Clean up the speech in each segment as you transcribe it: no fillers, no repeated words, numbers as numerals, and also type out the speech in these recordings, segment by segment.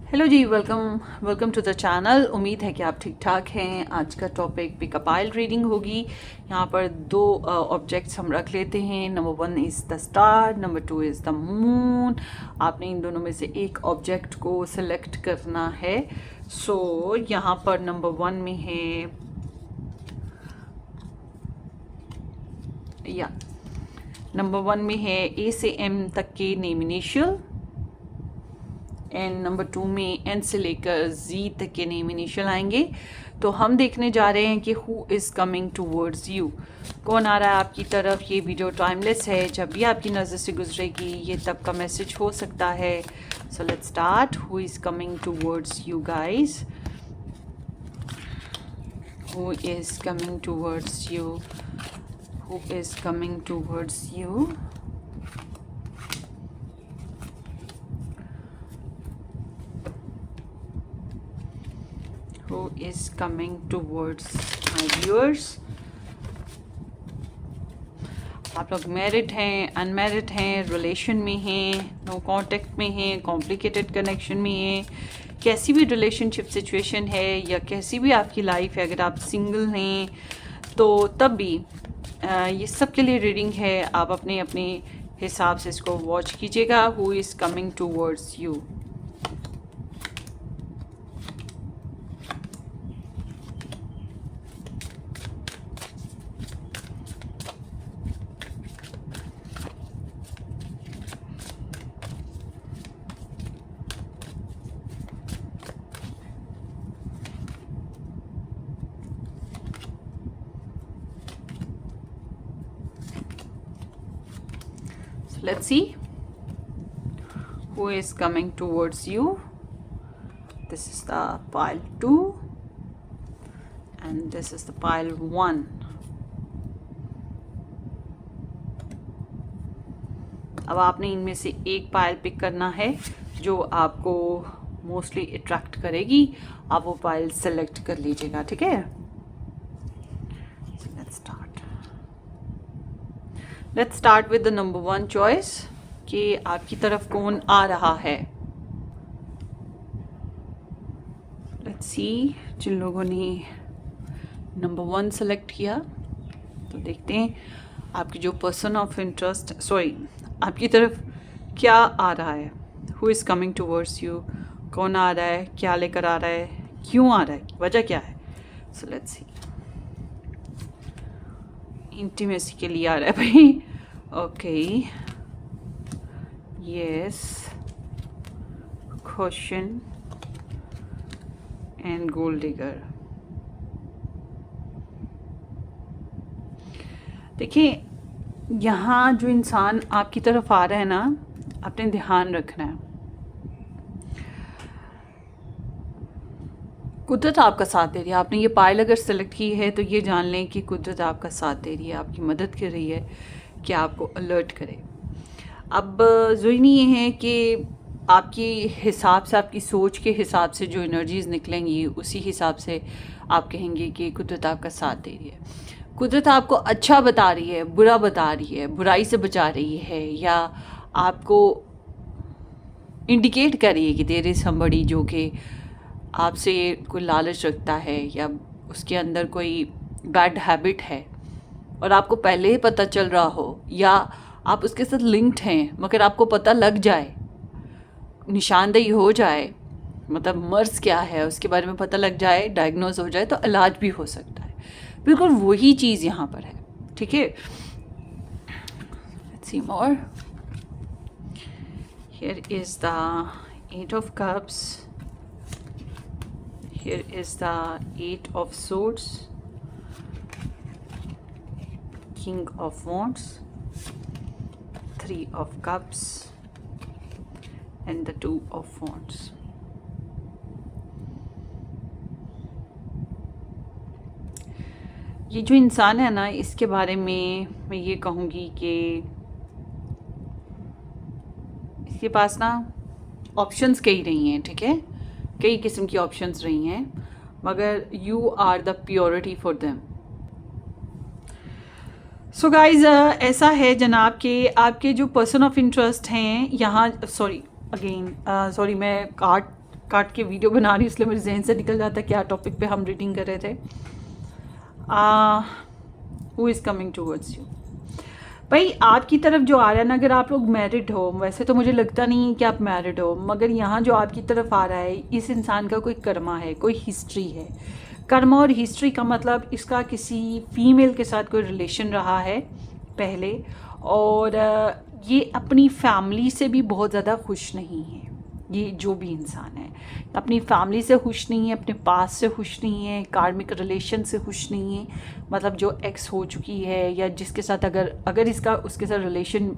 Hello जी, welcome welcome to the channel. उम्मीद है कि आप ठीक ठाक हैं। आज का टॉपिक पिकअपाइल रीडिंग होगी। यहाँ पर दो ऑब्जेक्ट्स हम रख लेते हैं। Number 1 is the star, number 2 is the moon. आपने इन दोनों में से एक ऑब्जेक्ट को सिलेक्ट करना है। सो यहाँ पर नंबर 1 में है या नंबर 1 में है ए से एम तक के नेम इनिशियल, एंड नंबर 2 में एन से लेकर जी तक के नेम इनिशियल आएंगे। तो हम देखने जा रहे हैं कि who is coming towards you, कौन आ रहा है आपकी तरफ। ये वीडियो टाइमलेस है, जब भी आपकी नज़र से गुजरेगी ये तब का मैसेज हो सकता है। So let's start. Who is coming towards you guys, who is coming towards you, who is coming towards you. Who is coming towards my viewers? आप लोग मैरिड हैं, अनमैरिड हैं, रिलेशन में हैं, नो कांटेक्ट में हैं, कॉम्प्लिकेटेड कनेक्शन में हैं, कैसी भी रिलेशनशिप सिचुएशन है या कैसी भी आपकी लाइफ है, अगर आप सिंगल हैं तो तब भी ये सब के लिए रीडिंग है। आप अपने अपने हिसाब से इसको वॉच कीजिएगा। Who is coming towards you. Let's see who is coming towards you. This is the pile 2 and this is the pile 1. अब आपने इनमें से एक पाइल पिक करना है जो आपको मोस्टली अट्रैक्ट करेगी। आप वो पाइल सेलेक्ट कर लीजिएगा, ठीक है। Let's start with the number 1 choice कि आपकी तरफ कौन आ रहा है। लेट्स सी, जिन लोगों ने नंबर 1 सेलेक्ट किया तो देखते हैं आपकी जो पर्सन ऑफ इंटरेस्ट, सॉरी, आपकी तरफ क्या आ रहा है। Who is coming towards you, कौन आ रहा है, क्या लेकर आ रहा है, क्यों आ रहा है, वजह क्या है। सो लेट्स सी, इंटीमेसी के लिए आ रहा है भाई। Okay, yes, question and gold digger. देखिए, यहाँ जो इंसान आपकी तरफ आ रहा है ना, आपने ध्यान रखना है। कुदरत आपका साथ दे रही है। आपने ये पाइल अगर सेलेक्ट की है तो ये जान लें कि कुदरत आपका साथ दे रही है, आपकी मदद कर रही है कि आपको अलर्ट करे। अब ज़रूरी ये है कि आपकी हिसाब से, आपकी सोच के हिसाब से जो एनर्जीज़ निकलेंगी उसी हिसाब से आप कहेंगे कि कुदरत आपका साथ दे रही है। कुदरत आपको अच्छा बता रही है, बुरा बता रही है, बुराई से बचा रही है, या आपको इंडिकेट कर रही है कि देयर इज़ समबडी जो कि आपसे कोई लालच रखता है या उसके अंदर कोई बैड हैबिट है और आपको पहले ही पता चल रहा हो, या आप उसके साथ लिंक्ड हैं मगर आपको पता लग जाए, निशानदेही हो जाए, मतलब मर्ज क्या है उसके बारे में पता लग जाए, डायग्नोज हो जाए तो इलाज भी हो सकता है। बिल्कुल वही चीज़ यहाँ पर है, ठीक है। Let's see more. Here is the 8 of cups. Here is the 8 of swords, King of wands, 3 of cups and the 2 of wands. ये जो इंसान है ना, इसके बारे में मैं ये कहूँगी कि इसके पास ना ऑप्शंस कई रही हैं, ठीक है, कई किस्म की ऑप्शंस रही हैं, मगर you are the purity for them. So guys, ऐसा है जनाब कि आपके जो पर्सन ऑफ इंटरेस्ट हैं यहाँ, सॉरी अगेन, सॉरी मैं कार्ड काट के वीडियो बना रही हूँ, इसलिए मेरे जहन से निकल जाता है क्या टॉपिक पे हम रीडिंग कर रहे थे। Who is coming towards you. भाई आपकी तरफ जो आ रहा है ना, अगर आप लोग मैरिड हो, वैसे तो मुझे लगता नहीं है कि आप मैरिड हो, मगर यहाँ जो आपकी तरफ आ रहा है, इस इंसान का कोई कर्मा है, कोई हिस्ट्री है। कर्मा और हिस्ट्री का मतलब इसका किसी फीमेल के साथ कोई रिलेशन रहा है पहले, और ये अपनी फैमिली से भी बहुत ज़्यादा खुश नहीं है। ये जो भी इंसान है अपनी फैमिली से खुश नहीं है, अपने पास से खुश नहीं है, कार्मिक रिलेशन से खुश नहीं है, मतलब जो एक्स हो चुकी है या जिसके साथ अगर इसका उसके साथ रिलेशन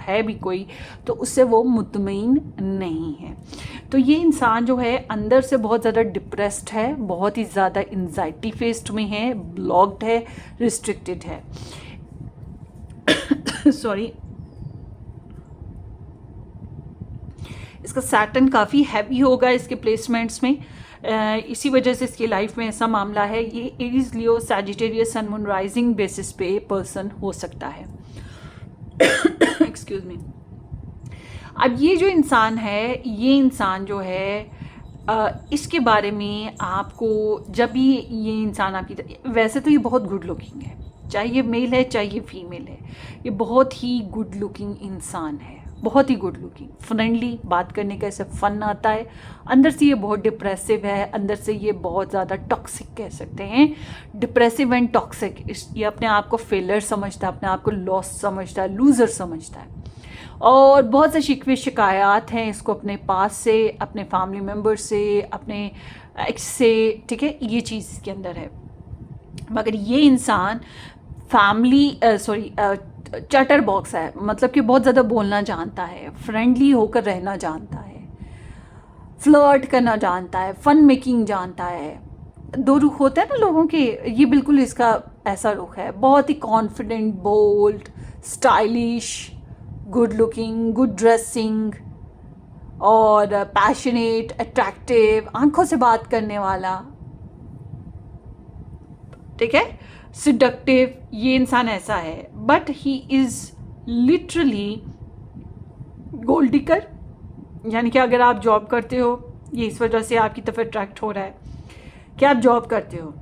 है भी कोई, तो उससे वो मुतमईन नहीं है। तो ये इंसान जो है अंदर से बहुत ज़्यादा डिप्रेस्ड है, बहुत ही ज़्यादा एंजाइटी फेस्ड में है, ब्लॉक्ड है, रिस्ट्रिक्टेड है। सॉरी, इसका सैटर्न काफ़ी हैवी होगा इसके प्लेसमेंट्स में, इसी वजह से इसकी लाइफ में ऐसा मामला है। ये Aries, Leo, Sagittarius, sun, moon rising basis पे पर्सन हो सकता है। Excuse me. अब ये जो इंसान है, ये इंसान जो है इसके बारे में आपको जब भी ये इंसान आपकी, वैसे तो ये बहुत गुड लुकिंग है, चाहे ये मेल है चाहे ये फीमेल है, ये बहुत ही गुड लुकिंग इंसान है, बहुत ही गुड लुकिंग, फ्रेंडली, बात करने का ऐसे फन आता है। अंदर से ये बहुत डिप्रेसिव है, अंदर से ये बहुत ज़्यादा टॉक्सिक कह सकते हैं, डिप्रेसिव एंड टॉक्सिक। ये अपने आप को फेलर समझता है, अपने आप को लॉस समझता है, लूज़र समझता है, और बहुत से शिकवे शिकायत हैं इसको अपने पास से, अपने फैमिली मेम्बर से, अपने एक्स से, ठीक है, ये चीज़ इसके अंदर है। मगर ये इंसान फैमिली चैटर बॉक्स है, मतलब कि बहुत ज़्यादा बोलना जानता है, फ्रेंडली होकर रहना जानता है, फ्लर्ट करना जानता है, फन मेकिंग जानता है। दो रुख होते हैं ना लोगों के, ये बिल्कुल इसका ऐसा रुख है, बहुत ही confident, bold, stylish, good looking, good dressing, और पैशनेट, अट्रैक्टिव, आंखों से बात करने वाला, ठीक है, सिडक्टिव। ये इंसान ऐसा है, but he is literally gold digger, यानी कि अगर आप जॉब करते हो, ये इस वजह से आपकी तरफ अट्रैक्ट हो रहा है कि आप जॉब करते हो,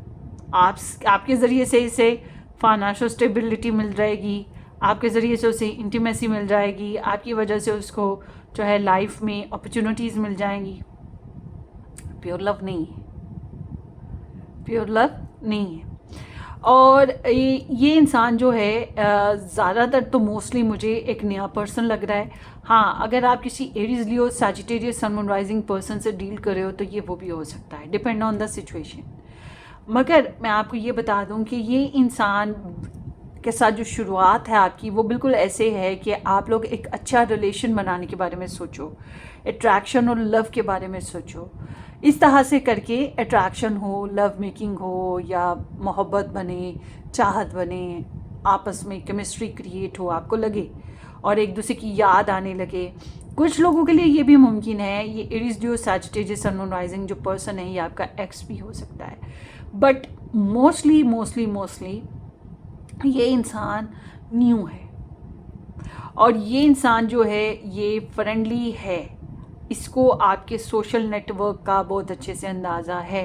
आपके ज़रिए से इसे फाइनेंशियल स्टेबिलिटी मिल जाएगी, आपके ज़रिए से उसे इंटीमेसी मिल जाएगी, आपकी वजह से उसको जो है लाइफ में अपॉर्चुनिटीज़ मिल जाएंगी। प्योर लव नहीं है, प्योर लव नहीं है। और ये इंसान जो है ज़्यादातर तो मोस्टली मुझे एक नया पर्सन लग रहा है। हाँ, अगर आप किसी Aries, Leo, Sagittarius, sun, moon rising person से डील कर रहे हो तो ये वो भी हो सकता है, डिपेंड ऑन द सिचुएशन। मगर मैं आपको ये बता दूं कि ये इंसान के साथ जो शुरुआत है आपकी, वो बिल्कुल ऐसे है कि आप लोग एक अच्छा रिलेशन बनाने के बारे में सोचो, अट्रैक्शन और लव के बारे में सोचो। इस तरह से करके अट्रैक्शन हो, लव मेकिंग हो, या मोहब्बत बने, चाहत बने, आपस में केमिस्ट्री क्रिएट हो, आपको लगे और एक दूसरे की याद आने लगे। कुछ लोगों के लिए ये भी मुमकिन है, ये Aries, Leo, Sagittarius, sun, moon rising जो पर्सन है ये आपका एक्स भी हो सकता है, बट मोस्टली ये इंसान न्यू है, और ये इंसान जो है ये फ्रेंडली है, इसको आपके सोशल नेटवर्क का बहुत अच्छे से अंदाज़ा है,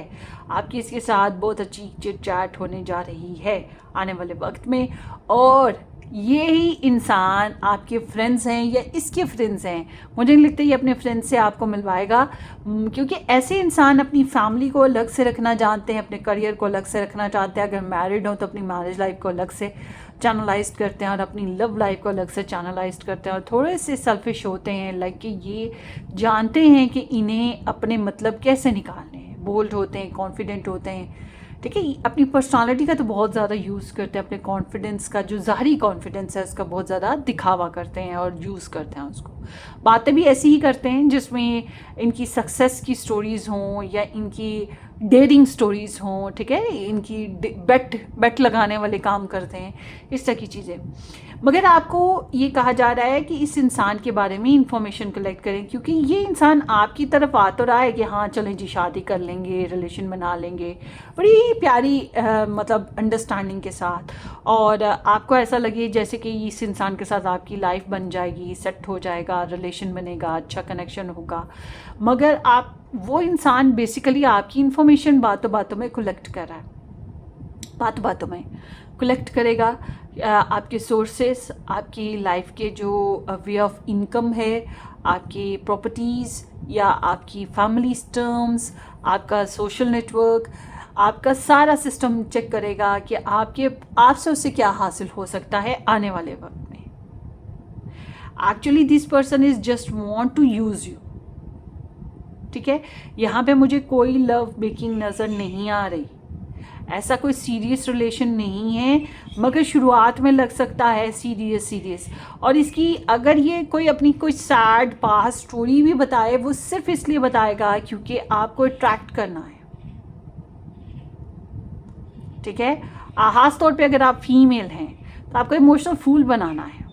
आपकी इसके साथ बहुत अच्छी चिट चैट होने जा रही है आने वाले वक्त में, और ये ही इंसान आपके फ्रेंड्स हैं या इसके फ्रेंड्स हैं। मुझे नहीं लगता ये अपने फ्रेंड्स से आपको मिलवाएगा, क्योंकि ऐसे इंसान अपनी फैमिली को अलग से रखना जानते हैं, अपने करियर को अलग से रखना चाहते हैं, अगर मैरिड हो तो अपनी मैरिज लाइफ को अलग से चैनलाइज्ड करते हैं और अपनी लव लाइफ को अलग से चैनलाइज्ड करते हैं, और थोड़े से सेल्फिश होते हैं, लाइक कि ये जानते हैं कि इन्हें अपने मतलब कैसे निकालने हैं, बोल्ड होते हैं, कॉन्फिडेंट होते हैं, ठीक है, अपनी पर्सनालिटी का तो बहुत ज़्यादा यूज़ करते हैं, अपने कॉन्फिडेंस का जो ज़ाहरी कॉन्फिडेंस है उसका बहुत ज़्यादा दिखावा करते हैं और यूज़ करते हैं उसको। बातें भी ऐसी ही करते हैं जिसमें इनकी सक्सेस की स्टोरीज़ हों या इनकी डेयरिंग स्टोरीज़ हों, ठीक है, इनकी बेट लगाने वाले काम करते हैं, इस तरह की चीज़ें। मगर आपको ये कहा जा रहा है कि इस इंसान के बारे में इंफॉर्मेशन कलेक्ट करें, क्योंकि ये इंसान आपकी तरफ आ तो रहा है कि हाँ चलें जी शादी कर लेंगे, रिलेशन बना लेंगे बड़ी प्यारी मतलब अंडरस्टैंडिंग के साथ, और आपको ऐसा लगे जैसे कि इस इंसान के साथ आपकी लाइफ बन जाएगी, सेट हो जाएगा, बनेगा, रिलेशन बनेगा, अच्छा कनेक्शन होगा। मगर आप वो इंसान बेसिकली आपकी इंफॉर्मेशन बातों बातों में कलेक्ट कर रहा है, बातों बातों में कलेक्ट करेगा। आपके सोर्सेस, आपकी लाइफ के जो वे ऑफ इनकम है, आपकी प्रॉपर्टीज़ या आपकी फैमिली टर्म्स, आपका सोशल नेटवर्क, आपका सारा सिस्टम चेक करेगा कि आपसे उससे क्या हासिल हो सकता है आने वाले वक्त में। Actually this person is just want to use you, ठीक है। यहाँ पे मुझे कोई लव मेकिंग नज़र नहीं आ रही, ऐसा कोई सीरियस रिलेशन नहीं है, मगर शुरुआत में लग सकता है सीरियस। और इसकी अगर ये कोई अपनी कोई सैड पास्ट स्टोरी भी बताए, वो सिर्फ इसलिए बताएगा क्योंकि आपको अट्रैक्ट करना है, ठीक है। खास तौर पे अगर आप फीमेल हैं तो आपको इमोशनल फूल बनाना है।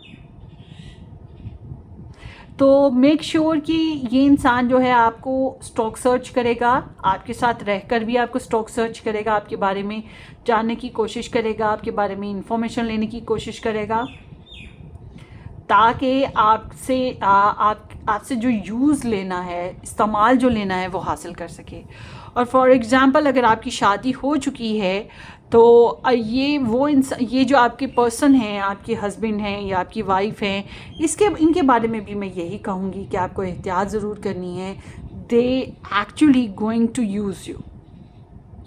तो मेक श्योर कि ये इंसान जो है आपको स्टॉक सर्च करेगा, आपके साथ रहकर भी आपको स्टॉक सर्च करेगा, आपके बारे में जानने की कोशिश करेगा, आपके बारे में इंफॉर्मेशन लेने की कोशिश करेगा, ताकि आपसे जो यूज़ लेना है, इस्तेमाल जो लेना है, वो हासिल कर सके। और फॉर एग्ज़ाम्पल अगर आपकी शादी हो चुकी है तो ये जो आपके पर्सन हैं, आपके हस्बैंड हैं या आपकी वाइफ हैं, इनके बारे में भी मैं यही कहूँगी कि आपको एहतियात ज़रूर करनी है। They actually going to use you,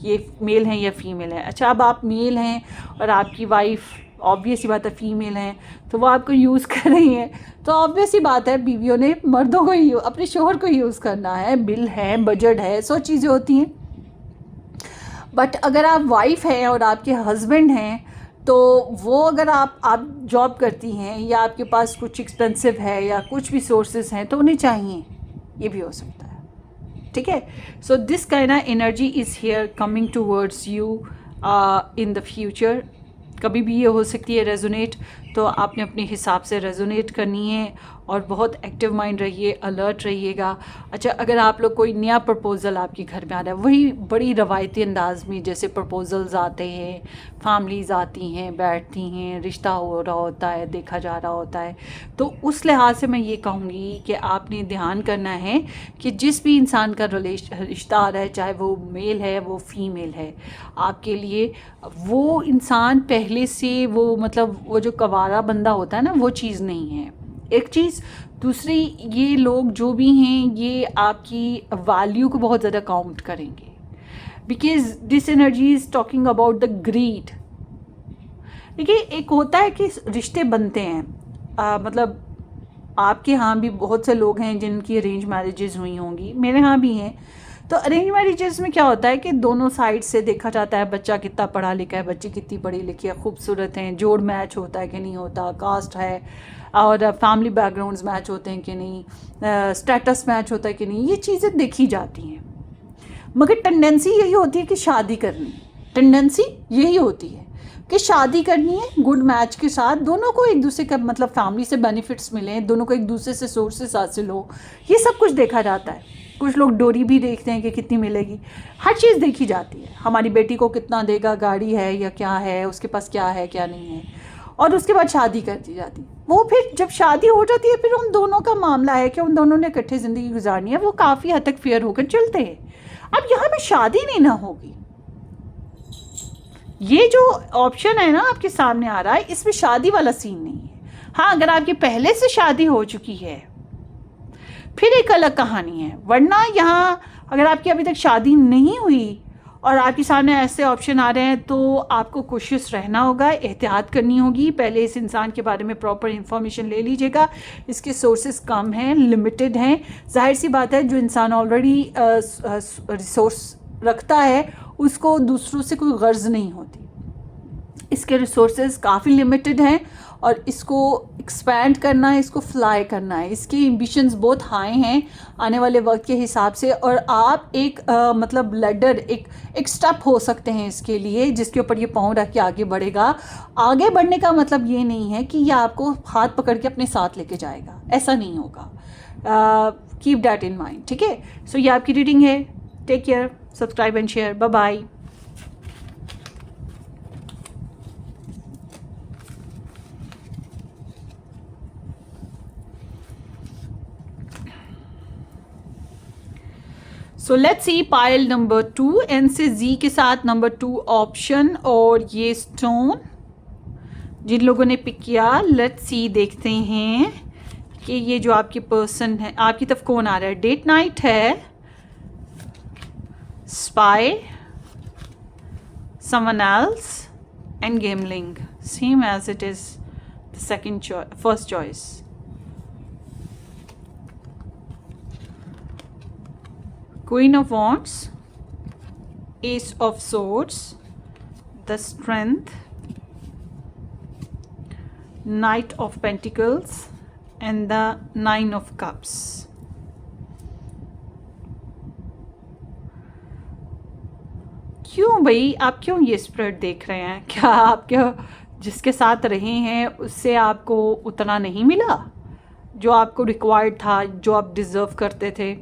ये मेल हैं या फीमेल है। अच्छा, अब आप मेल हैं और आपकी वाइफ ऑब्वियस ही बात है फीमेल हैं, तो वो आपको यूज़ कर रही हैं, तो ऑब्वियस ही बात है बीवियों ने मर्दों को ही, अपने शोहर को यूज़ करना है। बिल है, बजट है, 100 चीज़ें होती हैं। बट अगर आप वाइफ हैं और आपके हस्बैंड हैं, तो वो अगर आप जॉब करती हैं या आपके पास कुछ एक्सपेंसिव है या कुछ भी सोर्सेज हैं, तो उन्हें चाहिए, ये भी हो सकता है, ठीक है। So this kind of energy is here coming towards you in the future. कभी भी ये हो सकती है रेजोनेट, तो आपने अपने हिसाब से रेजोनेट करनी है और बहुत एक्टिव माइंड रहिए, अलर्ट रहिएगा। अच्छा, अगर आप लोग कोई नया प्रपोज़ल आपके घर में आ रहा है, वही बड़ी रवायती अंदाज में जैसे प्रपोज़ल्स आते हैं, फैमिलीज़ आती हैं, बैठती हैं, रिश्ता हो रहा होता है, देखा जा रहा होता है, तो उस लिहाज से मैं ये कहूँगी कि आपने ध्यान करना है कि जिस भी इंसान का रिश्ता आ रहा है, चाहे वो मेल है वो फीमेल है, आपके लिए वो इंसान पहले से वो जो कवारा बंदा होता है ना, वो चीज़ नहीं है, एक चीज़। दूसरी, ये लोग जो भी हैं ये आपकी वैल्यू को बहुत ज़्यादा काउंट करेंगे, because this energy is talking about the greed. देखिए, एक होता है कि रिश्ते बनते हैं, मतलब आपके यहाँ भी बहुत से लोग हैं जिनकी अरेंज मैरिजेज़ हुई होंगी, मेरे यहाँ भी हैं। तो अरेंज मैरिजेज़ में क्या होता है कि दोनों साइड से देखा जाता है, बच्चा कितना पढ़ा लिखा है, बच्ची कितनी पढ़ी लिखी है, खूबसूरत हैं, जोड़ मैच होता है कि नहीं होता, कास्ट है और फैमिली बैकग्राउंड्स मैच होते हैं कि नहीं, स्टेटस मैच होता है कि नहीं, ये चीज़ें देखी जाती हैं। मगर टेंडेंसी यही होती है कि शादी करनी, टेंडेंसी यही होती है कि शादी करनी है गुड मैच के साथ, दोनों को एक दूसरे का फैमिली से बेनिफिट्स मिलें, दोनों को एक दूसरे से सोर्सेस हासिल हो, ये सब कुछ देखा जाता है। कुछ लोग डोरी भी देखते हैं कि कितनी मिलेगी, हर चीज़ देखी जाती है। हमारी बेटी को कितना देगा, गाड़ी है या क्या है, उसके पास क्या है क्या नहीं है, और उसके बाद शादी कर दी जाती है। वो फिर जब शादी हो जाती है, फिर उन दोनों का मामला है कि उन दोनों ने इकट्ठे ज़िंदगी गुजारनी है, वो काफ़ी हद तक फेयर होकर चलते हैं। अब यहाँ पे शादी नहीं ना होगी, ये जो ऑप्शन है ना आपके सामने आ रहा है, इसमें शादी वाला सीन नहीं है। हाँ, अगर आपकी पहले से शादी हो चुकी है फिर एक अलग कहानी है, वरना यहाँ अगर आपकी अभी तक शादी नहीं हुई और आपके सामने ऐसे ऑप्शन आ रहे हैं, तो आपको कोशिश रहना होगा, एहतियात करनी होगी। पहले इस इंसान के बारे में प्रॉपर इन्फॉर्मेशन ले लीजिएगा, इसके सोर्सेज कम हैं, लिमिटेड हैं। जाहिर सी बात है, जो इंसान ऑलरेडी रिसोर्स रखता है उसको दूसरों से कोई गर्ज नहीं होती, इसके रिसोर्सेज काफ़ी लिमिटेड हैं और इसको एक्सपैंड करना है, इसको फ्लाई करना है, इसकी एम्बिशंस बहुत हाई हैं आने वाले वक्त के हिसाब से। और आप एक लैडर, एक स्टेप हो सकते हैं इसके लिए, जिसके ऊपर ये पाँव रख के आगे बढ़ेगा। आगे बढ़ने का मतलब ये नहीं है कि ये आपको हाथ पकड़ के अपने साथ लेके जाएगा, ऐसा नहीं होगा। कीप डैट इन माइंड, ठीक है। सो ये आपकी रीडिंग है। Take care, subscribe and share, bye bye. So let's see pile number 2, N से जी के साथ नंबर 2 ऑप्शन और ये स्टोन जिन लोगों ने पिक किया। लेट्स सी, देखते हैं कि ये जो आपकी पर्सन है, आपकी तरफ कौन आ रहा है। डेट नाइट है, spy, someone else, and gambling, same as it is the first choice. Queen of Wands, Ace of Swords, the Strength, Knight of Pentacles, and the Nine of Cups. क्यों भाई, आप क्यों ये स्प्रेड देख रहे हैं? क्या आप जिसके साथ रहे हैं उससे आपको उतना नहीं मिला जो आपको रिक्वायर्ड था, जो आप डिज़र्व करते थे?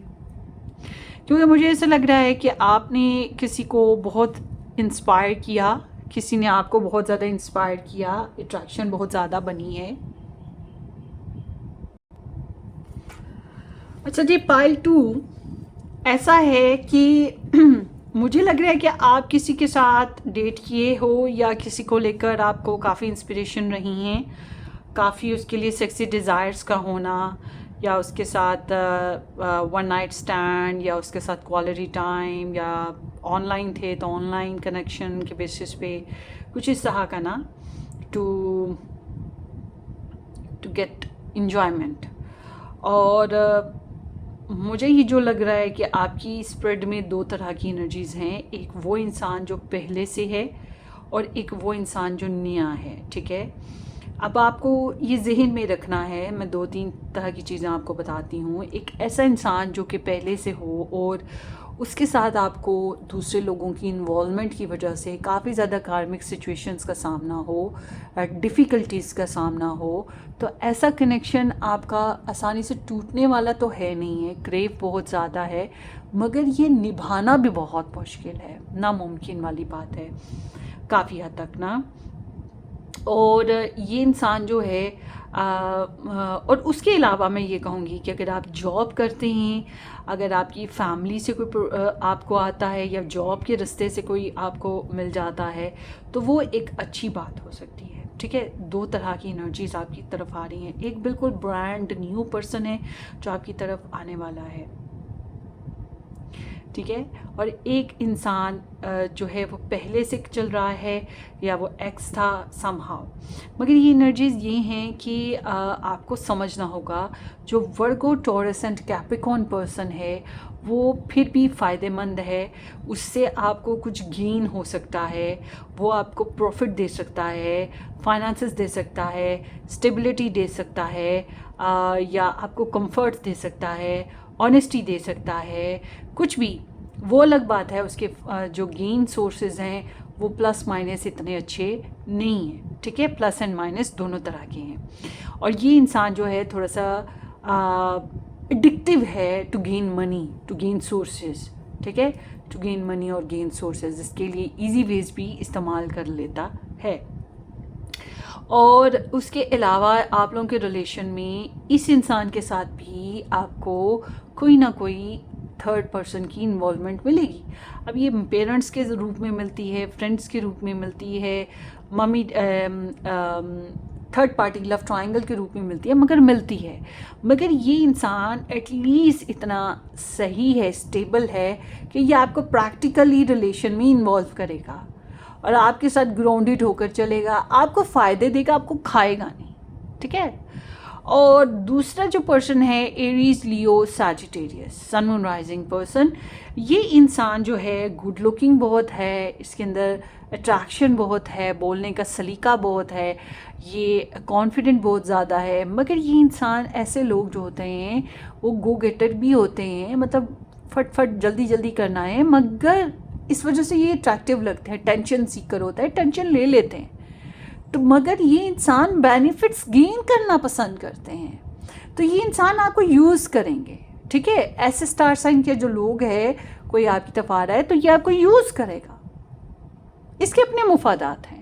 क्योंकि मुझे ऐसा लग रहा है कि आपने किसी को बहुत इंस्पायर किया, किसी ने आपको बहुत ज़्यादा इंस्पायर किया, अट्रैक्शन बहुत ज़्यादा बनी है। अच्छा जी, पाइल 2 ऐसा है कि मुझे लग रहा है कि आप किसी के साथ डेट किए हो या किसी को लेकर आपको काफ़ी इंस्पिरेशन रही हैं, काफ़ी उसके लिए सेक्सी डिज़ायर्स का होना, या उसके साथ वन नाइट स्टैंड, या उसके साथ क्वालिटी टाइम, या ऑनलाइन थे तो ऑनलाइन कनेक्शन के बेसिस पे कुछ इस तरह का ना, टू गेट इंजॉयमेंट। और मुझे ये जो लग रहा है कि आपकी स्प्रेड में 2 तरह की एनर्जीज़ हैं। एक वो इंसान जो पहले से है और एक वो इंसान जो नया है, ठीक है। अब आपको ये जहन में रखना है, मैं 2-3 तरह की चीज़ें आपको बताती हूँ। एक ऐसा इंसान जो कि पहले से हो और उसके साथ आपको दूसरे लोगों की इन्वॉल्वमेंट की वजह से काफ़ी ज़्यादा कार्मिक सिचुएशंस का सामना हो, डिफ़िकल्टीज़ का सामना हो, तो ऐसा कनेक्शन आपका आसानी से टूटने वाला तो है नहीं है। क्रेव बहुत ज़्यादा है, मगर ये निभाना भी बहुत मुश्किल है, नामुमकिन वाली बात है काफ़ी हद तक ना। और ये इंसान जो है और उसके अलावा मैं ये कहूँगी कि अगर आप जॉब करते हैं, अगर आपकी फैमिली से कोई आपको आता है या जॉब के रास्ते से कोई आपको मिल जाता है, तो वो एक अच्छी बात हो सकती है, ठीक है। 2 तरह की एनर्जीज आपकी तरफ आ रही हैं। एक बिल्कुल ब्रांड न्यू पर्सन है जो आपकी तरफ आने वाला है, ठीक है। और एक इंसान जो है वो पहले से चल रहा है या वो एक्स था समहाउ। मगर ये एनर्जीज़ ये हैं कि आपको समझना होगा, जो वर्गो, टॉरस एंड कैप्रिकॉर्न पर्सन है वो फिर भी फ़ायदेमंद है। उससे आपको कुछ गेन हो सकता है, वो आपको प्रॉफिट दे सकता है, फाइनेंसेस दे सकता है, स्टेबिलिटी दे सकता है, या आपको कंफर्ट दे सकता है, ऑनेस्टी दे सकता है, कुछ भी। वो अलग बात है, उसके जो गेन सोर्सेज हैं वो प्लस माइनस इतने अच्छे नहीं हैं, ठीक है। प्लस एंड माइनस दोनों तरह के हैं। और ये इंसान जो है थोड़ा सा एडिक्टिव है to gain money, to gain sources, ठीक है, टू गेन मनी और गेन सोर्सेज। इसके लिए इजी वेज भी इस्तेमाल कर लेता है। और उसके अलावा आप लोगों के रिलेशन में इस इंसान के साथ भी आपको कोई ना कोई थर्ड पर्सन की इन्वॉल्वमेंट मिलेगी। अब ये पेरेंट्स के रूप में मिलती है, फ्रेंड्स के रूप में मिलती है, mummy third party love triangle के रूप में मिलती है, मगर मिलती है। मगर ये इंसान एटलीस्ट इतना सही है, स्टेबल है कि ये आपको प्रैक्टिकली रिलेशन में इन्वॉल्व करेगा और आपके साथ ग्राउंडेड होकर चलेगा, आपको फ़ायदे देगा, आपको खाएगा नहीं, ठीक है। और दूसरा जो पर्सन है Aries, Leo, Sagittarius, sun moon rising person, ये इंसान जो है गुड लुकिंग बहुत है, इसके अंदर अट्रैक्शन बहुत है, बोलने का सलीका बहुत है, ये कॉन्फिडेंट बहुत ज़्यादा है। मगर ये इंसान, ऐसे लोग जो होते हैं वो गो गेटर भी होते हैं, मतलब फट जल्दी जल्दी करना है, मगर इस वजह से ये अट्रैक्टिव लगते हैं। टेंशन सीकर होता है, टेंशन ले लेते हैं, तो मगर ये इंसान बेनिफिट्स गेन करना पसंद करते हैं, तो ये इंसान आपको यूज़ करेंगे, ठीक है। ऐसे स्टार साइन के जो लोग हैं, कोई आपकी तरफ आ रहा है तो ये आपको यूज़ करेगा, इसके अपने मुफादात हैं।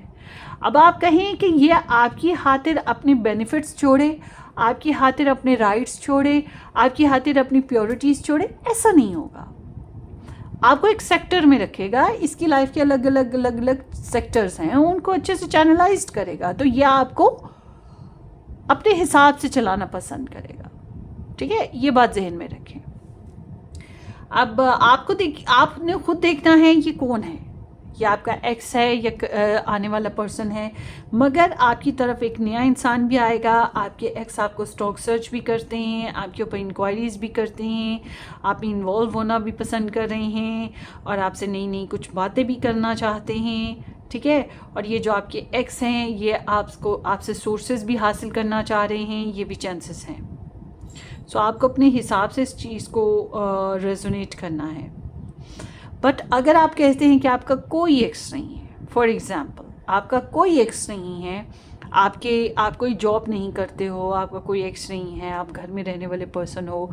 अब आप कहें कि ये आपकी खातिर अपने बेनिफिट्स छोड़े, आपकी खातिर अपने राइट्स छोड़े, आपकी खातिर अपनी प्योरिटीज़ छोड़े, ऐसा नहीं होगा। आपको एक सेक्टर में रखेगा, इसकी लाइफ के अलग अलग अलग अलग सेक्टर्स हैं, उनको अच्छे से चैनलाइज करेगा, तो यह आपको अपने हिसाब से चलाना पसंद करेगा। ठीक है, ये बात जहन में रखें। अब आपने खुद देखना है ये कौन है, ये आपका एक्स है या आने वाला पर्सन है। मगर आपकी तरफ एक नया इंसान भी आएगा, आपके एक्स आपको स्टॉक सर्च भी करते हैं, आपके ऊपर इंक्वायरीज़ भी करते हैं, आप इन्वॉल्व होना भी पसंद कर रहे हैं और आपसे नई नई कुछ बातें भी करना चाहते हैं। ठीक है, और ये जो आपके एक्स हैं ये आपसे सोर्सेज भी हासिल करना चाह रहे हैं, ये भी चांसेस हैं। सो आपको अपने हिसाब से इस चीज़ को रेजोनेट करना है। बट अगर आप कहते हैं कि आपका कोई एक्स नहीं है, फॉर एग्ज़ाम्पल आपका कोई एक्स नहीं है, आप कोई जॉब नहीं करते हो, आपका कोई एक्स नहीं है, आप घर में रहने वाले पर्सन हो,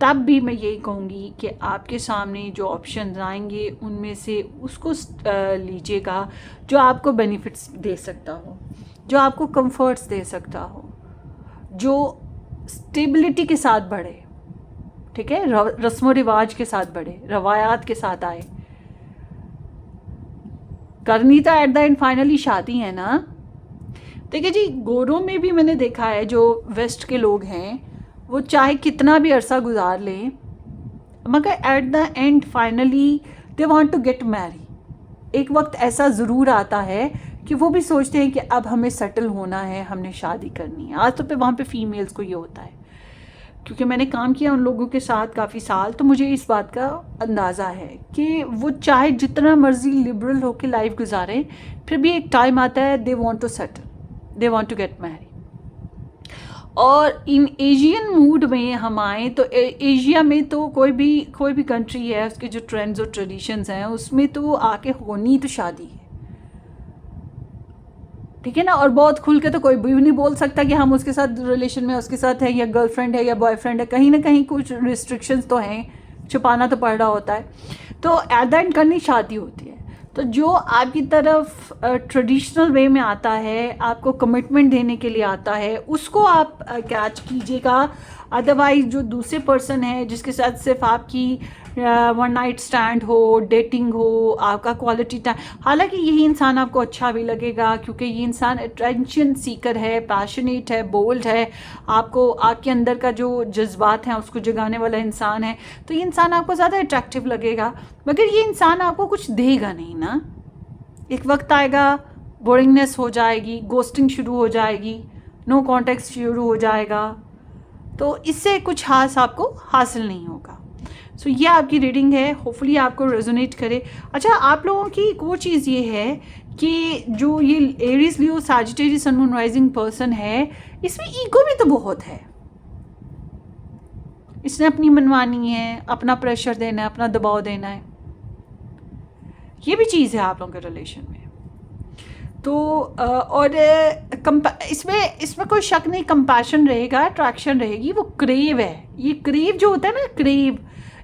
तब भी मैं यही कहूँगी कि आपके सामने जो ऑप्शन आएंगे उनमें से उसको लीजिएगा जो आपको बेनिफिट्स दे सकता हो, जो आपको कंफर्ट्स दे सकता हो, जो स्टेबिलिटी के साथ बढ़े। ठीक है, रस्म रिवाज के साथ बढ़े, रवायात के साथ आए। करनी तो एट द एंड फाइनली शादी है ना। देखिए जी, गोरों में भी मैंने देखा है जो वेस्ट के लोग हैं वो चाहे कितना भी अरसा गुजार लें मगर at the end finally they want to get marry. एक वक्त ऐसा ज़रूर आता है कि वो भी सोचते हैं कि अब हमें सेटल होना है, हमने शादी करनी है। आज तो पे वहाँ पे फीमेल्स को ये होता है, क्योंकि मैंने काम किया उन लोगों के साथ काफ़ी साल, तो मुझे इस बात का अंदाज़ा है कि वो चाहे जितना मर्जी लिबरल होकर लाइफ गुजारें, फिर भी एक टाइम आता है they want to settle, they want to get marry. और इन एशियन मूड में हम आए तो एशिया में तो कोई भी कंट्री है, उसके जो ट्रेंड्स और ट्रेडिशंस हैं उसमें तो आके होनी तो शादी है। ठीक है ना, और बहुत खुल के तो कोई भी नहीं बोल सकता कि हम उसके साथ रिलेशन में उसके साथ है या गर्लफ्रेंड है या बॉयफ्रेंड है। कहीं ना कहीं कुछ रिस्ट्रिक्शंस तो हैं, छुपाना तो पड़ रहा होता है। तो एट द एंड करनी शादी होती है। तो जो आपकी तरफ ट्रेडिशनल वे में आता है, आपको कमिटमेंट देने के लिए आता है, उसको आप कैच कीजिएगा। अदरवाइज जो दूसरे पर्सन है जिसके साथ सिर्फ आपकी वन नाइट स्टैंड हो, डेटिंग हो, आपका क्वालिटी टाइम, हालांकि यही इंसान आपको अच्छा भी लगेगा क्योंकि ये इंसान अटेंशन सीकर है, पैशनेट है, बोल्ड है, आपको आपके अंदर का जो जज्बात हैं उसको जगाने वाला इंसान है, तो ये इंसान आपको ज़्यादा अट्रैक्टिव लगेगा। मगर ये इंसान आपको कुछ देगा नहीं ना। एक वक्त आएगा बोरिंगनेस हो जाएगी, गोस्टिंग शुरू हो जाएगी, नो कॉन्टेक्ट शुरू हो जाएगा, तो इससे कुछ खास आपको हासिल नहीं होगा। सो ये आपकी रीडिंग है, होपफुली आपको रेजोनेट करे। अच्छा, आप लोगों की एक और चीज़ ये है कि जो ये Aries Leo Sagittarius sun moon rising person है, इसमें ईगो भी तो बहुत है। इसने अपनी मनमानी है, अपना प्रेशर देना है, अपना दबाव देना है, ये भी चीज़ है आप लोगों के रिलेशन में। तो और इसमें कोई शक नहीं, कंपैशन रहेगा, अट्रैक्शन रहेगी, वो क्रेव है। ये क्रेव जो होता है ना, क्रेव,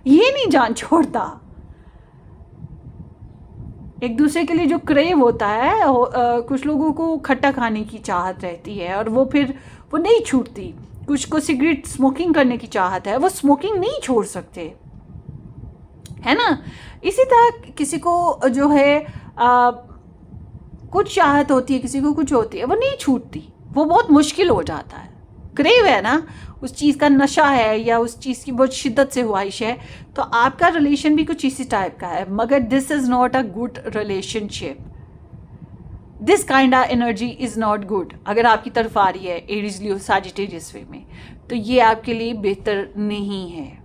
ये नहीं जान छोड़ता। एक दूसरे के लिए जो क्रेव होता है, कुछ लोगों को खट्टा खाने की चाहत रहती है और वो फिर वो नहीं छूटती। कुछ को सिगरेट स्मोकिंग करने की चाहत है, वो स्मोकिंग नहीं छोड़ सकते, है ना। इसी तरह किसी को जो है कुछ चाहत होती है, किसी को कुछ होती है, वो नहीं छूटती, वो बहुत मुश्किल हो जाता है। क्रेव है ना, उस चीज़ का नशा है या उस चीज़ की बहुत शिद्दत से ख्वाहिश है। तो आपका रिलेशन भी कुछ इसी टाइप का है, मगर this is not a good relationship. This kind of energy is not good. अगर आपकी तरफ आ रही है एरीज लियो सैजिटेरियस वे में, तो ये आपके लिए बेहतर नहीं है।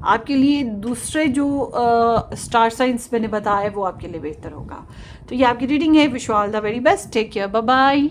आपके लिए दूसरे जो स्टार साइंस मैंने बताया वो आपके लिए बेहतर होगा। तो ये आपकी रीडिंग है। Wish you all the very best. Take care, bye bye.